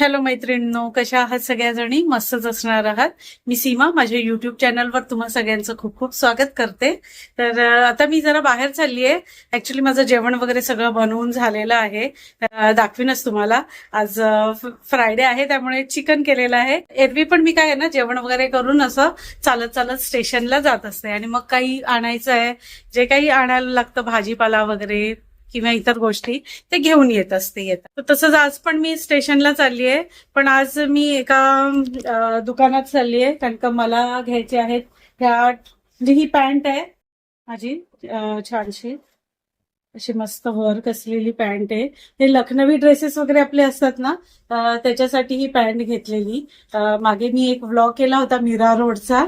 Hello मैत्रिणींनो, कशा आहात सगळ्याजणी? मस्तच असणार आहात. मी सीमा, माझ्या युट्यूब चॅनलवर तुम्हा सगळ्यांचं खूप खूप स्वागत करते. तर आता मी जरा बाहेर चालली आहे. ऍक्च्युली माझं जेवण वगैरे सगळं बनवून झालेलं आहे. दाखवीनच तुम्हाला. आज फ्रायडे आहे, त्यामुळे चिकन केलेलं आहे. एरवी पण मी काय आहे ना, जेवण वगैरे करून असं चालत चालत स्टेशनला जात असते आणि मग काही आणायचं आहे, जे काही आणायला लागतं भाजीपाला वगैरे किंवा इतर गोष्टी ते घेऊन येत असते. तर तसंच आज पण मी स्टेशनला चालली आहे. पण आज मी एका दुकानात चालली आहे, कारण का मला घ्यायचे आहेत ह्या. ही पॅन्ट आहे माझी, छानशी अशी मस्त वर्क असलेली पॅन्ट आहे. ते लखनवी ड्रेसेस वगैरे आपले असतात ना, त्याच्यासाठी ही पॅन्ट घेतलेली. मागे मी एक व्लॉग केला होता मीरा रोडचा.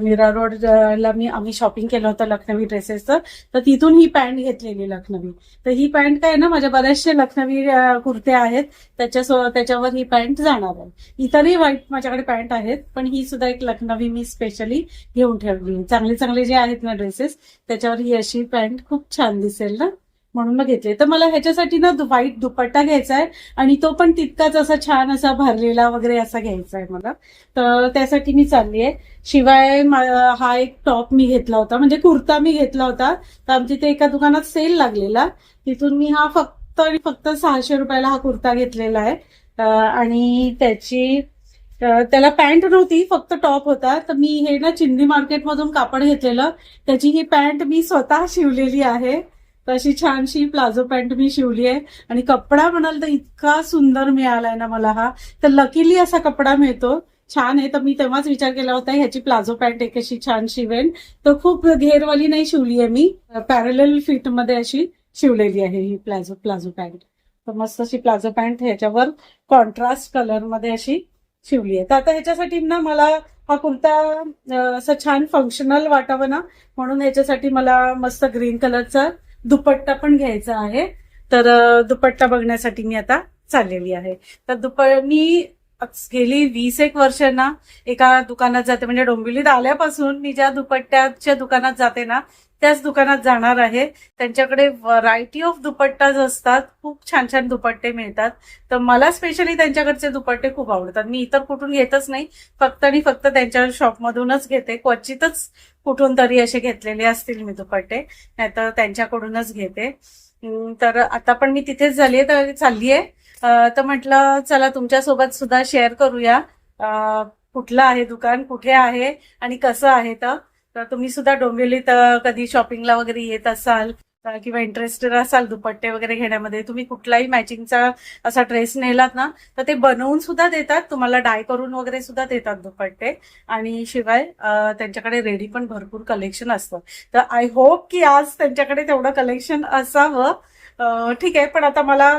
मीरा रोडला आम्ही शॉपिंग केलं होतं लखनवी ड्रेसेसचं. तर तिथून ही पॅन्ट घेतलेली लखनवी. तर ही पॅन्ट काय ना, माझ्या बऱ्याचशा लखनवी कुर्त्या आहेत, त्याच्यावर ही पॅन्ट जाणार आहे. इतरही व्हाईट माझ्याकडे पॅन्ट आहेत, पण ही सुद्धा एक लखनवी मी स्पेशली घेऊन ठेवली. चांगले चांगले जे आहेत ना ड्रेसेस, त्याच्यावर ही अशी पॅन्ट खूप छान दिसेल ना, म्हणून मग घेतले. तर मला ह्याच्यासाठी ना व्हाईट दुपट्टा घ्यायचा आहे, आणि तो पण तितकाच असा छान असा भरलेला वगैरे असा घ्यायचा आहे मला. तर त्यासाठी मी चालली आहे. शिवाय हा एक टॉप मी घेतला होता, म्हणजे कुर्ता मी घेतला होता. तर आमच्या इथे एका दुकानात सेल लागलेला, तिथून मी हा फक्त आणि फक्त 600 रुपयाला हा कुर्ता घेतलेला आहे. आणि त्याला पॅन्ट नव्हती, फक्त टॉप होता. तर मी हे ना चिंदी मार्केटमधून कापड घेतलेलं, त्याची ही पॅन्ट मी स्वतः शिवलेली आहे. तशी छानशी प्लाझो पॅन्ट मी शिवली आहे. आणि कपडा म्हणाल तर इतका सुंदर मिळालाय ना मला हा. तर लकीली असा कपडा मिळतो, छान आहे. तर मी तेव्हाच विचार केला होता ह्याची प्लाझो पॅन्ट एक अशी छान शिवेन. तर खूप घेरवाली नाही शिवली आहे मी, पॅरलल फिट मध्ये अशी शिवलेली आहे ही प्लाझो पॅन्ट. तर मस्त अशी प्लाझो पॅन्ट ह्याच्यावर कॉन्ट्रास्ट कलर मध्ये अशी शिवली आहे. तर आता ह्याच्यासाठी ना मला हा कुर्ता असं छान फंक्शनल वाटावं ना, म्हणून ह्याच्यासाठी मला मस्त ग्रीन कलरचा दुपट्टा पण घ्यायचा आहे. तर दुपट्टा बघण्यासाठी मी आता चाललेली आहे. तर मी गेली 20 वर्ष ना एका दुकानात जाते, म्हणजे डोंबिवलीत आल्यापासून मी ज्या दुपट्ट्याच्या दुकानात जाते ना, त्याच दुकानात जाणार आहे. त्यांच्याकडे व्हरायटी ऑफ दुपट्टाज असतात, खूप छान छान दुपट्टे मिळतात. तर मला स्पेशली त्यांच्याकडचे दुपट्टे खूप आवडतात. मी इतर कुठून घेतच नाही, फक्त आणि फक्त त्यांच्या शॉपमधूनच घेते. क्वचितच कुठून तरी असे घेतलेले असतील मी दुपट्टे, नाहीतर त्यांच्याकडूनच घेते. तर आता पण मी तिथेच चालली आहे. तर म्हटलं चला तुमच्यासोबत सुद्धा शेअर करूया कुठलं आहे दुकान, कुठे आहे आणि कसं आहे. तर तुम्ही सुद्धा डोंबिवलीत कधी शॉपिंगला वगैरे येत असाल किंवा इंटरेस्टेड असाल दुपट्टे वगैरे घेण्यामध्ये, तुम्ही कुठलाही मॅचिंगचा असा ड्रेस नेलात ना, तर ते बनवून सुद्धा देतात तुम्हाला, डाय करून वगैरे सुद्धा देतात दुपट्टे. आणि शिवाय त्यांच्याकडे रेडी पण भरपूर कलेक्शन असतं. तर आय होप की आज त्यांच्याकडे तेवढं कलेक्शन असावं. ठीक आहे, पण आता मला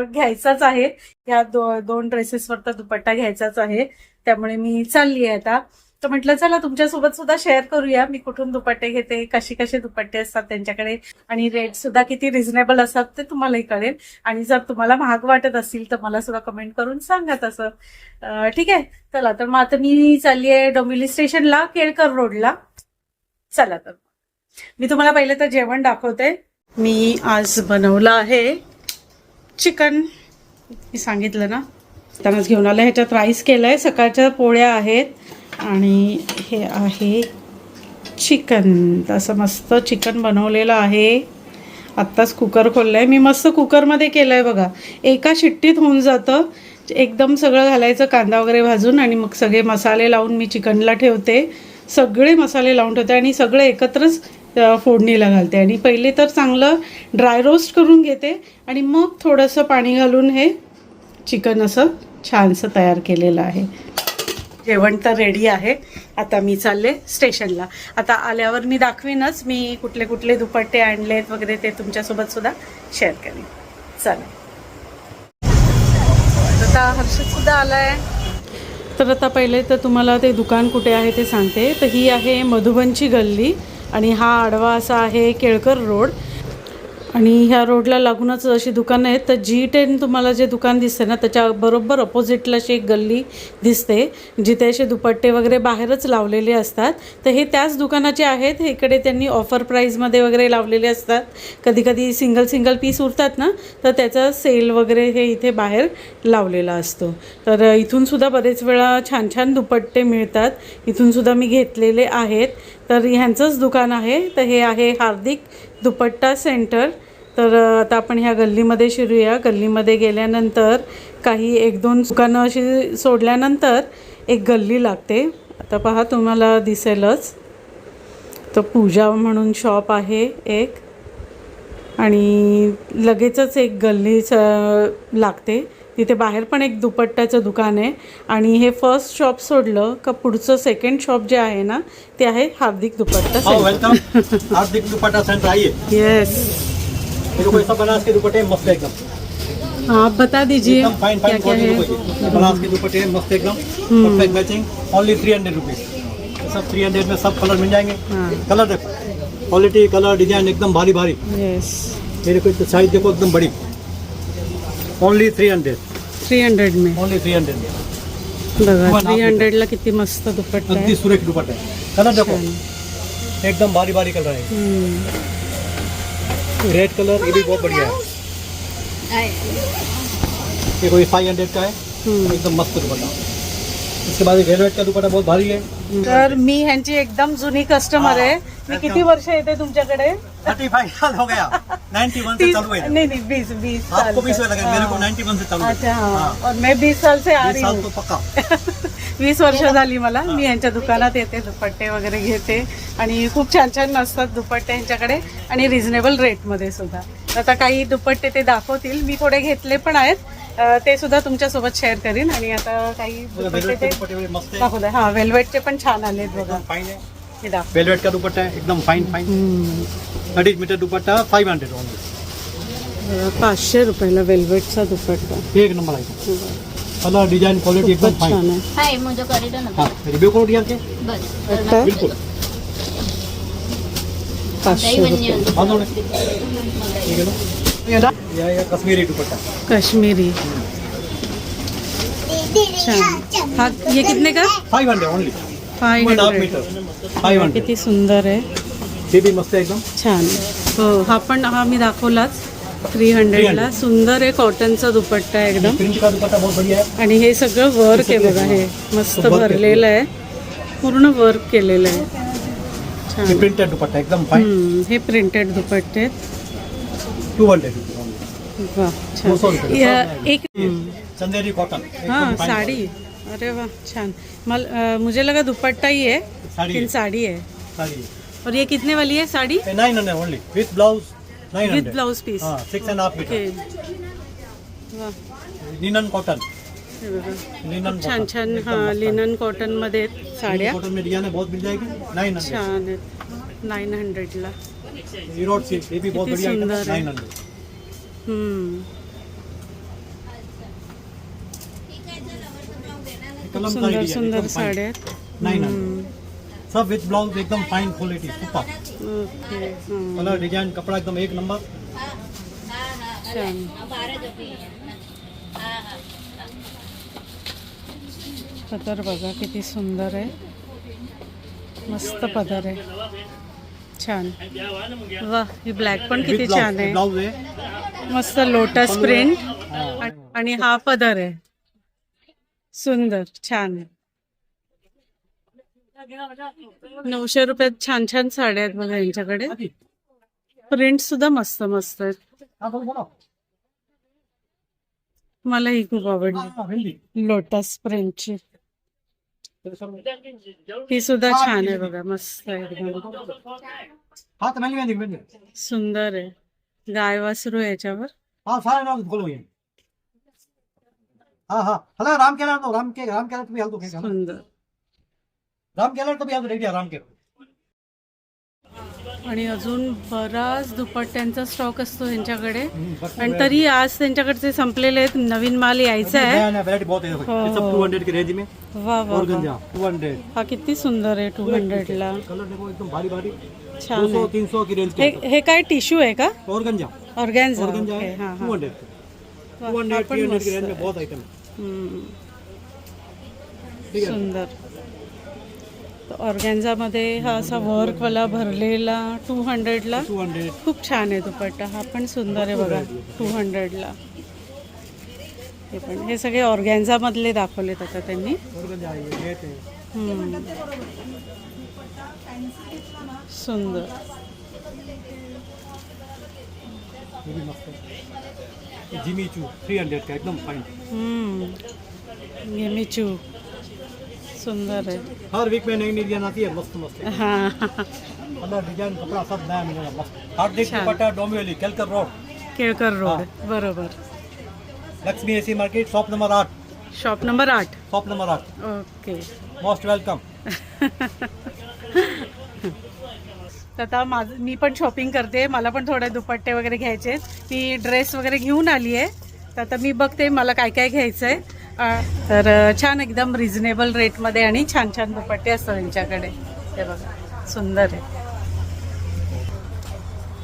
घ्यायचाच आहे. या दोन ड्रेसेसवर तर दुपट्टा घ्यायचाच आहे, त्यामुळे मी चालली आहे आता. तर म्हटलं चला तुमच्यासोबत सुद्धा शेअर करूया मी कुठून दुपट्टे घेते, कसे दुपट्टे असतात त्यांच्याकडे, आणि रेट सुद्धा किती रिझनेबल असतात ते तुम्हालाही कळेल. आणि जर तुम्हाला महाग वाटत असतील तर मला सुद्धा कमेंट करून सांगा तसं. ठीक आहे, चला. तर मग आता मी चालली आहे डोंबिवली स्टेशनला, केळकर रोडला. चला तर मी तुम्हाला पहिले तर जेवण दाखवते. मी आज बनवलं आहे चिकन, मी सांगितलं ना, त्यांनाच घेऊन आलं. ह्याच्यात राईस केलाय, सकाळच्या पोळ्या आहेत, आणि हे आहे चिकन. असं मस्त चिकन बनवलेलं आहे. आत्ताच कुकर खोललंय मी, मस्त कुकरमध्ये केलंय बघा. एका शिट्टीत होऊन जातं. एकदम सगळं घालायचं, कांदा वगैरे भाजून, आणि मग सगळे मसाले लावून मी चिकनला ठेवते. सगळे मसाले लावून ठेवते आणि सगळे एकत्रच फोडणीला घालते. आणि पहिले तर चांगलं ड्राय रोस्ट करून घेते, आणि मग थोडंसं पाणी घालून हे चिकन असं छानसं तयार केलेलं आहे. जेवण तर रेडी आहे. आता मी चालले स्टेशनला. आता आल्यावर मी दाखवीनच मी कुठले कुठले दुपट्टे आणलेत वगैरे, ते तुमच्यासोबत सुद्धा शेअर करेन. चला. आता हर्षद सुद्धा आलाय. तर आता पहिले तर तुम्हाला ते दुकान कुठे आहे ते सांगते. तर ही आहे मधुबनची गल्ली, आणि हा आडवा असा आहे केळकर रोड. आणि ह्या रोडला लागूनच अशी दुकानं आहेत. तर G10 तुम्हाला जे दुकान दिसते ना त्याच्या बरोबर अपोजिटला अशी एक गल्ली दिसते जिथे असे दुपट्टे वगैरे बाहेरच लावलेले असतात. तर हे त्याच दुकानाचे आहेत. इकडे त्यांनी ऑफर प्राईजमध्ये वगैरे लावलेले असतात. कधी कधी सिंगल पीस उरतात ना तर त्याचा सेल वगैरे हे इथे बाहेर लावलेला असतो. तर इथून सुद्धा बरेच वेळा छान छान दुपट्टे मिळतात. इथून सुद्धा मी घेतलेले आहेत. तर ह्यांचंच दुकान आहे. तर हे आहे हार्दिक दुपट्टा सेंटर. तर आता आपण ह्या गल्लीमध्ये शिरूया. गल्लीमध्ये गेल्यानंतर काही 1-2 दुकानं अशी सोडल्यानंतर एक गल्ली लागते. आता पहा तुम्हाला दिसेलच. तर पूजा म्हणून शॉप आहे एक आणि लगेचच एक गल्लीच लागते. तिथे बाहेर पण एक दुपट्ट्याचं दुकान आहे आणि हे फर्स्ट शॉप सोडलं का पुढचं सेकंड शॉप जे आहे ना ते आहे हार्दिक दुपट्टा सेंटर. वेलकम हार्दिक दुपट्टा सेंटर, आइए. यस, देखो ये सब बनारस के दुपट्टे मस्त है एकदम. आप बता दीजिए एकदम फाइन क्या फाइन क्या है. क्वालिटी बनारस के दुपट्टे मस्त एकदम परफेक्ट मैचिंग. Only 300 rupees. सब 300 में सब कलर मिल जाएंगे. कलर देखो, क्वालिटी, कलर, डिजाइन एकदम भारी भारी. यस, मेरे को साइज देखो एकदम बड़ी. ओनली 300 में. ओनली 300 में. बघा 300 ला किती मस्त दुपट्टा आहे. अगदी सुरेख दुपट्टे. कलर देखो एकदम भारी भारी कलर है. रेड कलर ये भी बहुत बढ़िया है. ये कोई 500 का है. एकदम मस्त दुपट्टा. इसके बाद वेलवेट का दुपट्टा बहुत भारी है. तर मी ह्यांची एकदम जुनी कस्टमर आहे. मी किती वर्ष येते तुमच्याकडे? 35 साल हो गया. 91 से चालू है. नहीं 20 साल. आपको 20 लगा, मेरे को 91 से चालू है. अच्छा हाँ. और मैं 20 साल से आ 20 रही साल हूँ. तो पक्का. 20 वर्ष झाली मला. मी यांच्या दुकानात येते, दुपट्टे वगैरे घेते आणि खूप छान छान असतात दुपट्टे यांच्याकडे आणि रिझनेबल रेटमध्ये सुद्धा. आता काही दुपट्टे ते दाखवतील. मी थोडे घेतले पण आहेत. ते सुद्धा तुमच्यासोबत शेअर करीन. आणि आता काही दुपट्टे ते मस्त है. दाखवले. हां, वेल्वेटचे पण छान आलेत बघा. फाइन है. हे दाखव. वेलवेट का दुपट्टा है एकदम फाइन फाइन. 30 मीटर दुपट्टा 500 ओनली. 500 रुपयाला वेल्वेटचा दुपट्टा. एक नंबर आहे. कलर, डिजाइन, क्वालिटी एकदम खूपच छान फाइन. आहे. हाय मुझे कॉरिडोर ना हाँ रिव्यू करो डिजाइन के. बस वाटतं बिल्कुल. 500 रुपये. हाँ थोड़े ठीक है ना. ये कश्मीरी दुपट्टा. काश्मीरी छान. हा ये कितने का? 500 ओनली. 500. मीटर 500. किती सुंदर आहे. ये भी मस्त है एकदम. छान. हो, हा पण हा मी दाखवलाच 300 ला. सुंदर आहे. कॉटनचा दुपट्टा आहे एकदम. प्रिंट का दुपट्टा बहुत बढ़िया है. आणि हे सगळं वर्क आहे बघा. हे मस्त भरलेलं आहे. पूर्ण वर्क केलेलं आहे. ये छान. प्रिंटेड दुपट्टा एकदम फाइन. हे प्रिंटेड दुपट्टे आहेत. 200. वा 200 छान. रुपये. एक चंदेरी कॉटन. हाँ साड़ी. अरे वाह छान. मुझे लगा दुपट्टा ही है साड़ी लेकिन साड़ी है. साड़ी और ये कितने वाली है sari? 900 only with blouse. 900 with blouse piece. हाँ 6.5 ओके. मीटर. वाह लिनन कॉटन. हे बघा. लिनन छान छान. हां लिनन कॉटन मध्ये आहेत साड्या. कॉटन में डिजाइन बहुत मिल जाएगी. 900. छान आहेत. 900 ला. यूरोड सिल्क ये भी बहुत किती बढ़िया है. सुंदर है. 900. कलमकारी सुंदर डिजाइन सुंदर एकदम साड्या फाइन. आहेत. 900 सब विथ ब्लाउज एकदम फाइन क्वालिटी सुपर. ओके. हां कलर, डिजाइन, कपड़ा एकदम एक नंबर. छान. पदर बघा किती सुंदर आहे. मस्त पदर आहे. छान. वा ही ब्लॅक पण किती छान आहे. ब्लाउज है. मस्त लोटस प्रिंट आणि हा पदर आहे. सुंदर छान आहे. 900 रुपयात छान छान साड्या आहेत बघा यांच्याकडे. प्रिंट सुद्धा मस्त मस्त आहेत. हाँ बोलो. मला ही खूप आवडली हाँ, हिंदी. लोटस प्रिंटची. ही सुद्धा छान आहे बघा. मस्त आहे एकदम. हाँ तो मैं सुंदर आहे. गाय वासरू आहे याच्यावर. हाँ सारे नाम खोलो ये. हाँ हाँ हला राम केलर तो राम केलर तो भी हाल तो क्या सुंदर. राम केलर तो भी हाल तो रेडी राम केलर. आणि अजून बराच दुपट्ट्यांचा स्टॉक असतो यांच्याकडे. आणि तरी आज त्यांच्याकडचे संपलेले आहेत. नवीन माल यायचा आहे. नया नया वैरायटी बहुत है. ये सब 200 के रेंज में. वा वा वा. ऑर्गेन्जा 200. हा किती सुंदर आहे. 200 ला. कलर देखो एकदम भारी भारी. छान 200 आहे. 300 की रेंज हे के. हे काय टिश्यू आहे का? ऑर्गेन्जा ऑर्गेन्झा ऑर्गेन्जा ओके, है हाँ हाँ 200 वाह, 200 हा पण 300 मस्त की रेंज में आहे. बहुत आइटम है. हम्म, ठीक है. सुंदर. ऑर्गॅन्झामध्ये हा असा वर्कवाला भरलेला 200ला 200 खूप छान आहे दुपट्टा. हा पण सुंदर आहे बघा 200ला. हे पण हे सगळे ऑर्गॅन्झामधले दाखवलेत आता त्यांनी. ऑर्गेन्जा है, ये रेट है. हम्म. सुंदर. ये भी मस्त है. जिमी चू 300 का एकदम फाइन. गेमिचू सुंदर है. हर वीक में नई नई डिजाइन आती है, मस्त मस्त है. हाँ कलर डिजाइन कपड़ा सब नया मिलेगा मस्त. हार्ड डिस्क छान. दुपट्टा डोंबिवली केलकर रोड, केळकर रोड बरोबर. Lakshmi AC market, shop number 8. Shop number 8. Shop number 8. Okay. Most welcome. तर आता मी पण शॉपिंग करते. मला पण थोडे दुपट्टे वगैरे घ्यायचे आहेत. मी ड्रेस वगैरे घेऊन आली आहे. तर आता मी बघते मला काय काय घ्यायचं आहे. तर छान एकदम रिझनेबल रेटमध्ये आणि छान छान दुपट्टे असतात त्यांच्याकडे. हे बघा सुंदर आहे.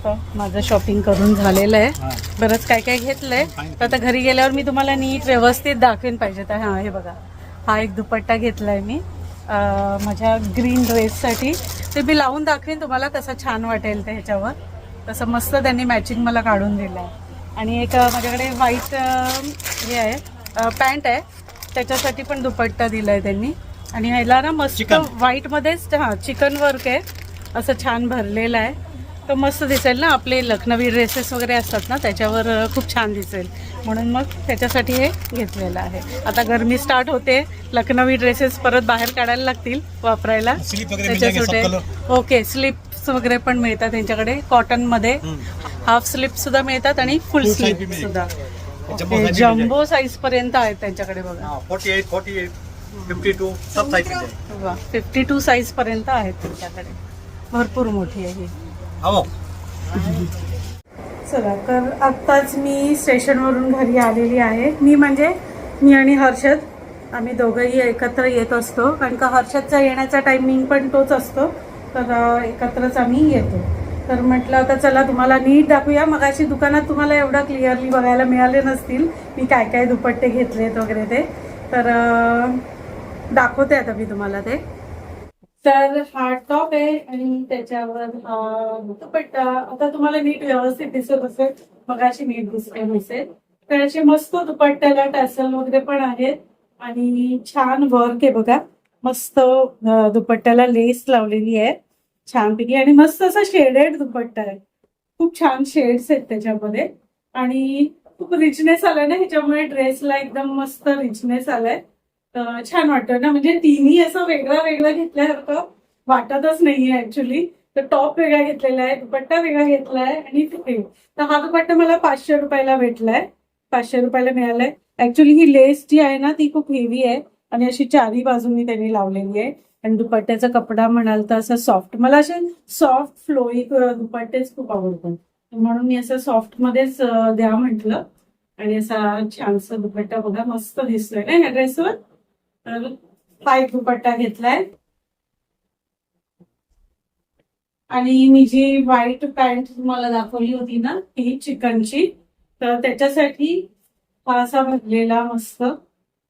तर माझं शॉपिंग करून झालेलं आहे. बरंच काय काय घेतलंय. तर आता घरी गेल्यावर मी तुम्हाला नीट व्यवस्थित दाखवेन पाहिजे तर. हां हे बघा हा एक दुपट्टा घेतलाय मी माझ्या ग्रीन ड्रेससाठी. ते मी लावून दाखवेन तुम्हाला कसं छान वाटेल ते ह्याच्यावर. तसं मस्त त्यांनी मॅचिंग मला काढून दिलं आहे. आणि एक माझ्याकडे व्हाईट हे आहे पॅन्ट आहे त्याच्यासाठी पण दुपट्टा दिला आहे त्यांनी. आणि ह्याला ना मस्त व्हाईटमध्येच हां चिकन वर्क आहे असं छान भरलेलं आहे. तर मस्त दिसेल ना आपले लखनवी ड्रेसेस वगैरे असतात ना त्याच्यावर खूप छान दिसेल म्हणून मग त्याच्यासाठी हे घेतलेलं आहे. आता गरमी स्टार्ट होते. लखनवी ड्रेसेस परत बाहेर काढायला लागतील वापरायला त्याच्यासाठी. ओके स्लीप्स वगैरे पण मिळतात त्यांच्याकडे कॉटनमध्ये. हाफ स्लीप सुद्धा मिळतात आणि फुल स्लीप सुद्धा. जम्बो साईज पर्यंत आहेत त्यांच्याकडे बघा. 48, 48, 52 सब साइज मिळते. वा 52 साईज पर्यंत आहेत त्यांच्याकडे. भरपूर मोठी आहे ही. हो. चला तर आत्ताच मी स्टेशनवरून घरी आलेली आहे. मी आणि हर्षद आम्ही दोघंही एकत्र येत असतो कारण का हर्षदचा येण्याचा टायमिंग पण तोच असतो. तर एकत्रच आम्ही येतो. तर म्हटलं आता चला तुम्हाला नीट दाखवूया. मगाशी दुकानात तुम्हाला एवढं क्लिअरली बघायला मिळाले नसतील मी काय काय दुपट्टे घेतलेत वगैरे ते. तर दाखवते आता मी तुम्हाला ते. तर हा टॉप आहे आणि त्याच्यावर हा दुपट्टा. आता तुम्हाला नीट व्यवस्थित दिसत असेल. मगाशी नीट दिसेल. तर असे मस्त दुपट्ट्याला टॅसल वगैरे पण आहेत आणि छान वर्क आहे बघा. मस्त दुपट्ट्याला लेस लावलेली आहे छानपैकी आणि मस्त असा शेडेड दुपट्टा आहे. खूप छान शेड्स आहेत त्याच्यामध्ये आणि खूप रिचनेस आलाय ना ह्याच्यामुळे ड्रेसला एकदम मस्त रिचनेस आलाय. छान वाटतं ना. म्हणजे तिन्ही असं वेगळा वेगळा घेतल्यासारखं वाटतच नाहीये ऍक्च्युली. तर टॉप वेगळा घेतलेला आहे दुपट्टा वेगळा घेतलाय आणि तर हा दुपट्टा मला 500 रुपयाला भेटलाय. 500 रुपयाला मिळालाय. ऍक्च्युली ही लेस जी आहे ना ती खूप हेवी आहे आणि अशी चारी बाजूनी त्यांनी लावलेली आहे. आणि दुपट्ट्याचा कपडा म्हणाल तर असं सॉफ्ट. मला असे सॉफ्ट फ्लोई दुपट्टेच खूप आवडतात म्हणून मी असं सॉफ्ट मध्येच द्या म्हटलं. आणि असा छानसा दुपट्टा बघा मस्त दिसतोय ना ह्या ड्रेसवर. हा एक दुपट्टा घेतलाय आणि मी जी व्हाईट पॅन्ट तुम्हाला दाखवली होती ना ही चिकनची. तर त्याच्यासाठी हा असा भरलेला मस्त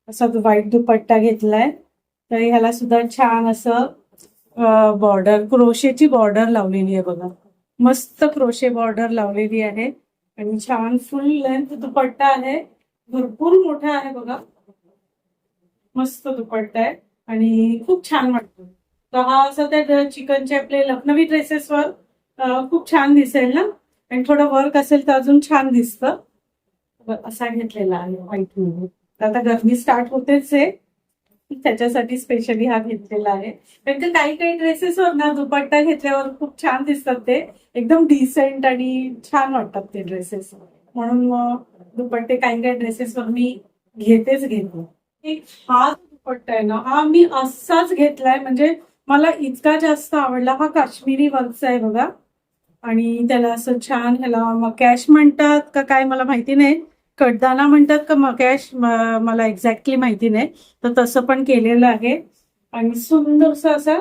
असा व्हाईट दुपट्टा घेतलाय. तर ह्याला सुद्धा छान असं बॉर्डर क्रोशेची बॉर्डर लावलेली आहे बघा. मस्त क्रोशे बॉर्डर लावलेली आहे आणि छान फुल लेंथ दुपट्टा आहे. भरपूर मोठा आहे बघा. मस्त दुपट्टा आहे आणि खूप छान वाटतो. तर हा असं त्या चिकनचे आपले लखनवी ड्रेसेसवर खूप छान दिसेल ना. आणि थोडं वर्क असेल तर अजून छान दिसतं. असा घेतलेला आहे व्हाईट मध्ये. आता गरमी स्टार्ट होतेच आहे त्याच्यासाठी स्पेशली हा घेतलेला आहे. कारण काही काही ड्रेसेसवर ना दुपट्टा घेतल्यावर खूप छान दिसतात. ते एकदम डिसेंट आणि छान वाटतात ते ड्रेसेस. म्हणून मग दुपट्टे काही काही ड्रेसेसवर मी घेते. हा दुपट्टा आहे ना हा मी असाच घेतलाय. म्हणजे मला इतका जास्त आवडला. हा काश्मीरी वर्कचा आहे बघा आणि त्याला असं छान ह्याला मकॅश म्हणतात का काय मला माहिती नाही. कडदाना म्हणतात का मकॅश मला एक्झॅक्टली माहिती नाही. तर तसं पण केलेलं आहे आणि सुंदरसा असा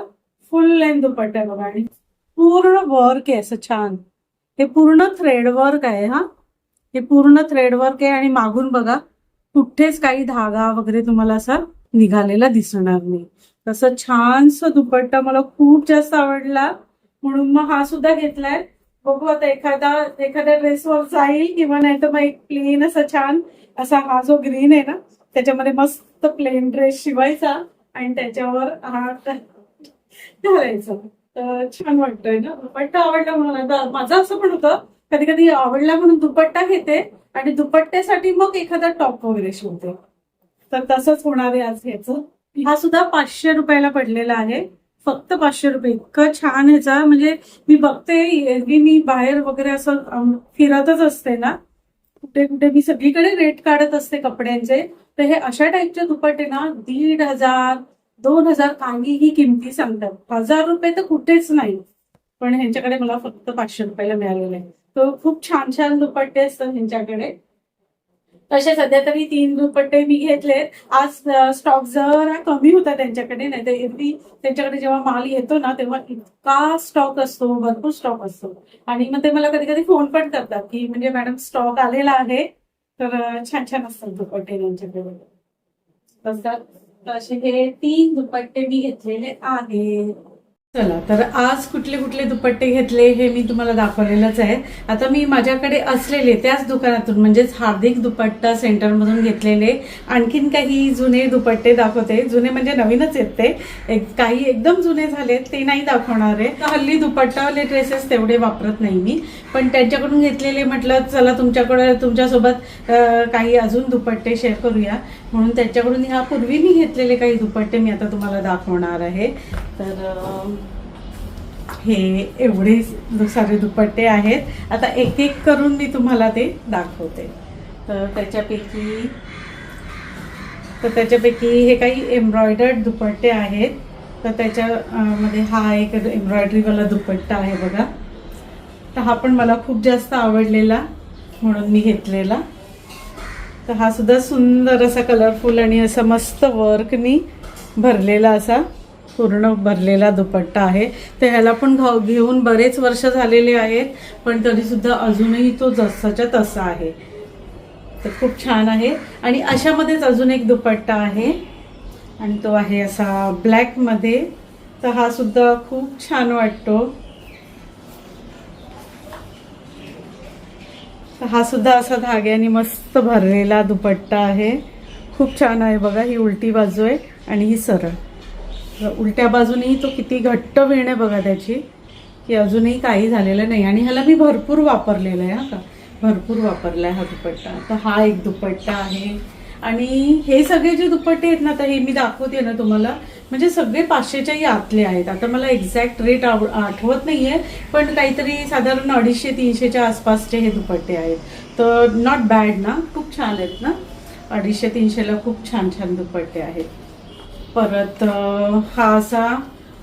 फुल लेंथ दुपट्टा आहे बघा आणि पूर्ण वर्क आहे असं छान. हे पूर्ण थ्रेडवर्क आहे हा, हे पूर्ण थ्रेडवर्क आहे आणि मागून बघा कुठेच काही धागा वगैरे तुम्हाला असा निघालेला दिसणार नाही. तसं छानसं दुपट्टा मला खूप जास्त आवडला म्हणून मग हा सुद्धा घेतलाय. बघू आता एखाद्या ड्रेसवर जाईल किंवा नाही तर मग एक प्लेन असा छान असा हा जो ग्रीन आहे ना त्याच्यामध्ये मस्त प्लेन ड्रेस शिवायचा आणि त्याच्यावर हा घालायचा. तर छान वाटतोय ना, दुपट्टा आवडला म्हणून. आता माझं असं पण होतं कधी कधी आवडला म्हणून दुपट्टा घेते आणि दुपट्ट्यासाठी मग एखादा टॉप वगैरे शिवते. तर तसंच होणार आहे आज ह्याचं. हा सुद्धा 500 रुपयाला पडलेला आहे, फक्त 500 रुपये. इतकं छान ह्याचा, म्हणजे मी बघते एरवी मी बाहेर वगैरे असं फिरतच असते ना, कुठे कुठे मी सगळीकडे रेट काढत असते कपड्यांचे. तर हे अशा टाईपचे दुपट्टे ना 1500 2000 काहीही किमती सांगतात. 1000 रुपये तर कुठेच नाही, पण ह्यांच्याकडे मला फक्त 500 रुपयाला मिळालेले आहे. तर खूप छान छान दुपट्टे असतात ह्यांच्याकडे. तसे सध्या तरी 3 दुपट्टे मी घेतले. आज स्टॉक जरा कमी होता त्यांच्याकडे, नाही तर एरवी त्यांच्याकडे जेव्हा माल येतो ना तेव्हा इतका स्टॉक असतो, भरपूर स्टॉक असतो. आणि मग ते मला कधी कधी फोन पण करतात की म्हणजे मॅडम स्टॉक आलेला आहे. तर छान छान असतात दुपट्टे त्यांच्याकडे. तसे हे 3 दुपट्टे मी घेतलेले आहे. चला, तर आज कुठले कुठले दुपट्टे घेतले हे मी तुम्हाला दाखवलेलंच आहे. आता मी माझ्याकडे असलेले त्याच दुकानातून म्हणजेच हार्दिक दुपट्टा सेंटरमधून घेतलेले आणखीन काही जुने दुपट्टे दाखवते. जुने म्हणजे नवीनच आहेत ते, काही एकदम जुने झालेत ते नाही दाखवणार आहे. हल्ली दुपट्टावाले ड्रेसेस तेवढे वापरत नाही मी, पण त्यांच्याकडून घेतलेले म्हटलं चला तुमच्यासोबत काही अजून दुपट्टे शेअर करूया म्हणून त्यांच्याकडून ह्यापूर्वी मी घेतलेले काही दुपट्टे मी आता तुम्हाला दाखवणार आहे. तर हे एवढे सारे दुपट्टे आहेत. आता एक एक करून मी तुम्हाला ते दाखवते. तर त्याच्यापैकी हे काही एम्ब्रॉयडर्ड दुपट्टे आहेत. तर त्याच्यामध्ये हा एक एम्ब्रॉयडरीवाला दुपट्टा आहे बघा. तर हा पण मला खूप जास्त आवडलेला म्हणून मी घेतलेला. तर हा सुद्धा सुंदर असा कलरफुल आणि असा मस्त वर्कनी भरलेला असा पूर्ण भरलेला दुपट्टा आहे. तर ह्याला पण घेऊन बरेच वर्ष झालेले आहेत, पण तरी सुद्धा अजूनही तो जसाच्या तसा आहे. तर खूप छान आहे. आणि अशामध्येच अजून एक दुपट्टा आहे आणि तो आहे असा ब्लॅक मध्ये. तर हा सुद्धा खूप छान वाटतो. हा सुद्धा असा धाग्याने मस्त भरलेला दुपट्टा आहे. खूप छान आहे बघा. ही उलटी बाजू आहे आणि ही सरळ. उलट्या बाजूनेही तो किती घट्ट वेण आहे बघा त्याची, की अजूनही काही झालेलं नाही. आणि ह्याला मी भरपूर वापरलेलं आहे, हा का भरपूर वापरला आहे हा दुपट्टा. तर हा एक दुपट्टा आहे. आणि हे सगळे जे दुपट्टे आहेत ना, तर हे मी दाखवते ना तुम्हाला, म्हणजे सगळे 500च्याही आतले आहेत. आता मला एक्झॅक्ट रेट आठवत नाही आहे, पण काहीतरी साधारण 250-300च्या आसपासचे हे दुपट्टे आहेत. तर नॉट बॅड ना, खूप छान आहेत ना. 250-300ला खूप छान छान दुपट्टे आहेत. परत हा असा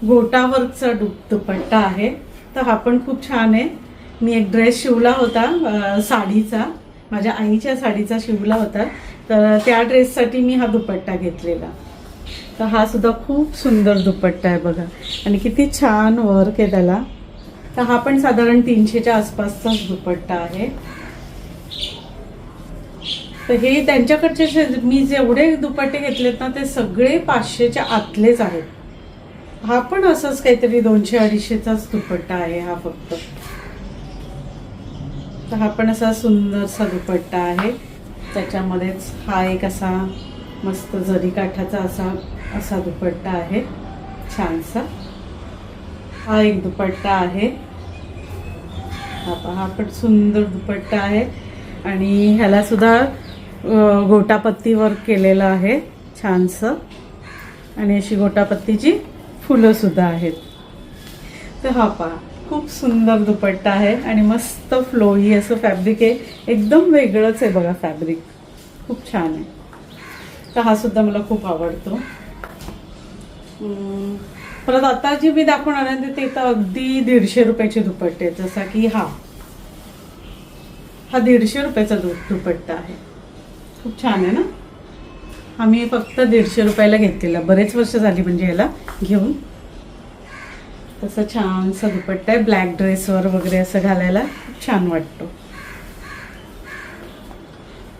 गोटावर्कचा दुपट्टा आहे. तर हा पण खूप छान आहे. मी एक ड्रेस शिवला होता साडीचा, माझ्या आईच्या साडीचा शिवला होता. तर त्या ड्रेससाठी मी हा दुपट्टा घेतलेला. तर हा सुद्धा खूप सुंदर दुपट्टा आहे बघा आणि किती छान वर्क आहे त्याला. तर हा पण साधारण 300च्या आसपासचाच दुपट्टा आहे. तर हे त्यांच्याकडचे मी जेवढे दुपट्टे घेतलेत ना ते सगळे 500च्या आतलेच आहेत. हा पण असंच काहीतरी 200-250चाच दुपट्टा आहे हा फक्त. तर हा पण असा सुंदरसा दुपट्टा आहे. त्याच्यामध्येच हा एक असा मस्त जरी काठाचा असा दुपट्टा आहे छानसा. हा एक दुपट्टा आहे. हा पण सुंदर दुपट्टा आहे आणि ह्याला सुद्धा गोटापत्ती वर्क केलेलं आहे छानसं आणि अशी गोटापत्तीची फुलं सुद्धा आहेत. तर हा पहा खूप सुंदर दुपट्टा आहे आणि मस्त फ्लोई असं फॅब्रिक आहे. एकदम वेगळंच आहे बघा फॅब्रिक, खूप छान आहे. तर हा सुद्धा मला खूप आवडतो. परत आता जे मी दाखवणार आहे ते तर अगदी 150 रुपयाचे दुपट्टे आहेत. जसा की हा 150 रुपयाचा दुपट्टा आहे. खूप छान आहे ना. हा मी फक्त 150 रुपयाला घेतलेला, बरेच वर्ष झाली म्हणजे ह्याला घेऊन. तसं छानसा दुपट्टा आहे, ब्लॅक ड्रेसवर वगैरे असं घालायला छान वाटतो.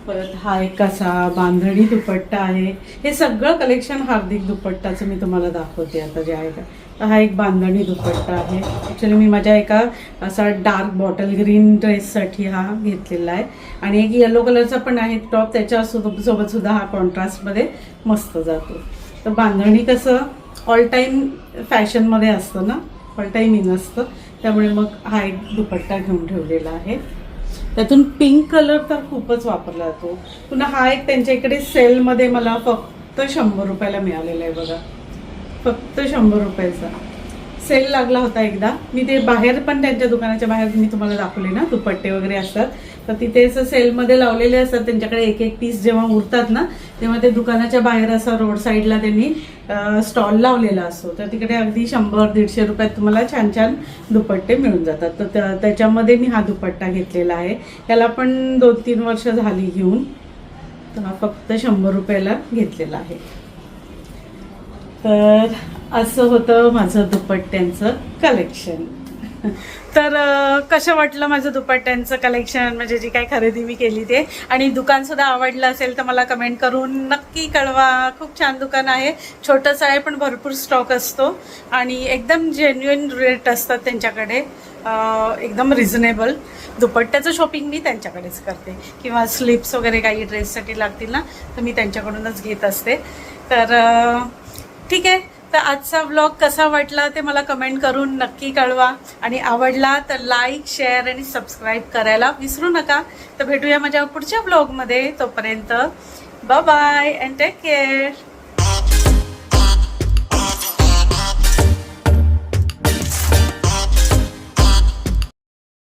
परत हा एक असा बांधणी दुपट्टा आहे. हे सगळं कलेक्शन हार्दिक दुपट्टाचं मी तुम्हाला दाखवते आता जे आहे का. हा एक बांधणी दुपट्टा आहे. ॲक्च्युली मी माझ्या एका असा डार्क बॉटल ग्रीन ड्रेससाठी हा घेतलेला आहे. आणि एक येलो कलरचा पण आहे टॉप, त्याच्या सोबत सुद्धा हा कॉन्ट्रास्टमध्ये मस्त जातो. तर बांधणी कसं ऑल टाईम फॅशनमध्ये असतं ना, ऑल टाईम इन असतं, त्यामुळे मग हा एक दुपट्टा घेऊन ठेवलेला आहे. त्यातून पिंक कलर तर खूपच वापरला जातो. पुन्हा हा एक त्यांच्या इकडे सेलमध्ये मला फक्त 100 रुपयाला मिळालेला आहे बघा, फक्त 100 रुपयाचा सेल लागला होता एकदा. मी ते बाहेर पण त्यांच्या दुकानाच्या बाहेर मी तुम्हाला दाखवले ना दुपट्टे वगैरे असतात, तर तिथे असं सेलमध्ये लावलेले असतात त्यांच्याकडे. एक एक पीस जेव्हा उरतात ना तेव्हा ते दुकानाच्या बाहेर असं रोड साईडला त्यांनी स्टॉल लावलेला असतो. तर तिकडे अगदी 100-150 रुपयात तुम्हाला छान छान दुपट्टे मिळून जातात. तर त्याच्यामध्ये मी हा दुपट्टा घेतलेला आहे. त्याला पण 2-3 वर्ष झाली घेऊन. तर हा फक्त 100 रुपयाला घेतलेला आहे. तर असं होतं माझं दुपट्ट्यांचं कलेक्शन. तर कसं वाटलं माझं दुपट्ट्यांचं कलेक्शन, म्हणजे जी काही खरेदी मी केली ते, आणि दुकानसुद्धा आवडलं असेल तर मला कमेंट करून नक्की कळवा. खूप छान दुकान आहे, छोटंसं आहे पण भरपूर स्टॉक असतो आणि एकदम जेन्युइन रेट असतात त्यांच्याकडे, एकदम रिझनेबल. दुपट्ट्याचं शॉपिंग मी त्यांच्याकडेच करते, किंवा स्लीप्स वगैरे काही ड्रेससाठी लागतील ना तर मी त्यांच्याकडूनच घेत असते. तर ठीक आहे. तर आजचा व्लॉग कसा वाटला ते मला कमेंट करून नक्की कळवा, आणि आवडला तर लाईक, शेअर आणि सबस्क्राईब करायला विसरू नका. तर भेटूया माझ्या पुढच्या व्लॉगमध्ये. तोपर्यंत bye bye and take care.